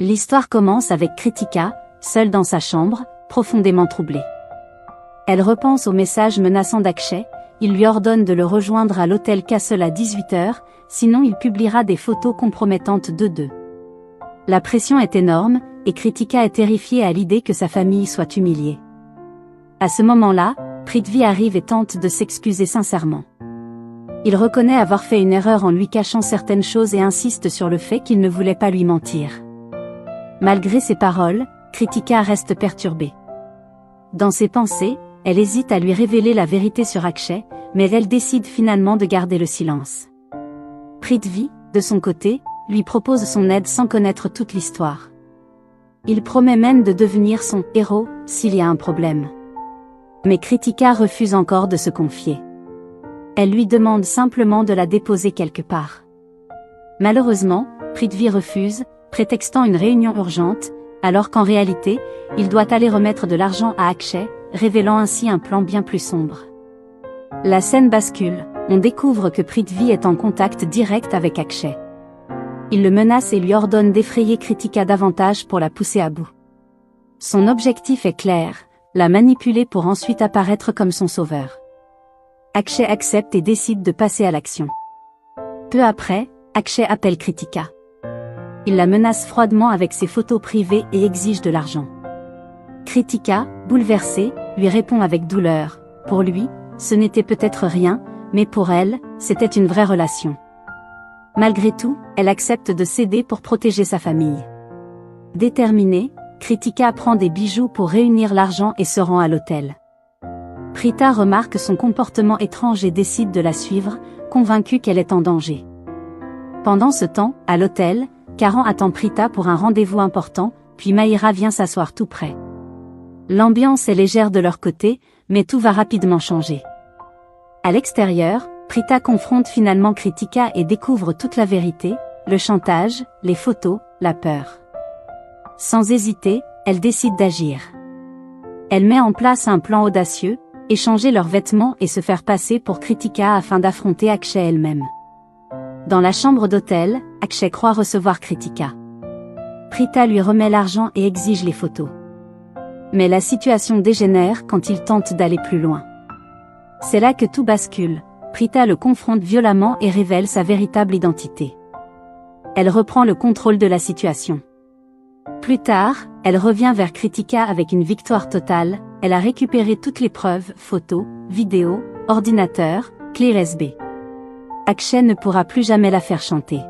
L'histoire commence avec Kritika, seule dans sa chambre, profondément troublée. Elle repense au message menaçant d'Akshay, il lui ordonne de le rejoindre à l'hôtel Castle à 18h, sinon il publiera des photos compromettantes d'eux deux. La pression est énorme, et Kritika est terrifiée à l'idée que sa famille soit humiliée. À ce moment-là, Prithvi arrive et tente de s'excuser sincèrement. Il reconnaît avoir fait une erreur en lui cachant certaines choses et insiste sur le fait qu'il ne voulait pas lui mentir. Malgré ses paroles, Kritika reste perturbée. Dans ses pensées, elle hésite à lui révéler la vérité sur Akshay, mais elle décide finalement de garder le silence. Prithvi, de son côté, lui propose son aide sans connaître toute l'histoire. Il promet même de devenir son héros s'il y a un problème. Mais Kritika refuse encore de se confier. Elle lui demande simplement de la déposer quelque part. Malheureusement, Prithvi refuse, prétextant une réunion urgente, alors qu'en réalité, il doit aller remettre de l'argent à Akshay, révélant ainsi un plan bien plus sombre. La scène bascule, on découvre que Prithvi est en contact direct avec Akshay. Il le menace et lui ordonne d'effrayer Kritika davantage pour la pousser à bout. Son objectif est clair, la manipuler pour ensuite apparaître comme son sauveur. Akshay accepte et décide de passer à l'action. Peu après, Akshay appelle Kritika. Il la menace froidement avec ses photos privées et exige de l'argent. Kritika, bouleversée, lui répond avec douleur. Pour lui, ce n'était peut-être rien, mais pour elle, c'était une vraie relation. Malgré tout, elle accepte de céder pour protéger sa famille. Déterminée, Kritika prend des bijoux pour réunir l'argent et se rend à l'hôtel. Prita remarque son comportement étrange et décide de la suivre, convaincue qu'elle est en danger. Pendant ce temps, à l'hôtel, Karan attend Prita pour un rendez-vous important, puis Mahira vient s'asseoir tout près. L'ambiance est légère de leur côté, mais tout va rapidement changer. À l'extérieur, Prita confronte finalement Kritika et découvre toute la vérité, le chantage, les photos, la peur. Sans hésiter, elle décide d'agir. Elle met en place un plan audacieux, échanger leurs vêtements et se faire passer pour Kritika afin d'affronter Akshay elle-même. Dans la chambre d'hôtel, Akshay croit recevoir Kritika. Prita lui remet l'argent et exige les photos. Mais la situation dégénère quand il tente d'aller plus loin. C'est là que tout bascule, Prita le confronte violemment et révèle sa véritable identité. Elle reprend le contrôle de la situation. Plus tard, elle revient vers Kritika avec une victoire totale, elle a récupéré toutes les preuves, photos, vidéos, ordinateurs, clés USB. Akshay ne pourra plus jamais la faire chanter.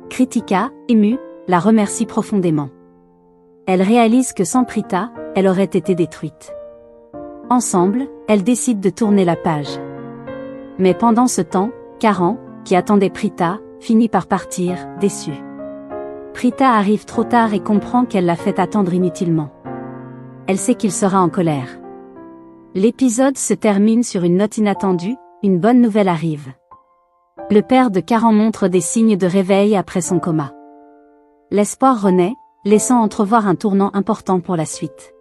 Kritika, émue, la remercie profondément. Elle réalise que sans Prita, elle aurait été détruite. Ensemble, elles décident de tourner la page. Mais pendant ce temps, Karan, qui attendait Prita, finit par partir, déçu. Prita arrive trop tard et comprend qu'elle l'a fait attendre inutilement. Elle sait qu'il sera en colère. L'épisode se termine sur une note inattendue, une bonne nouvelle arrive. Le père de Karan montre des signes de réveil après son coma. L'espoir renaît, laissant entrevoir un tournant important pour la suite.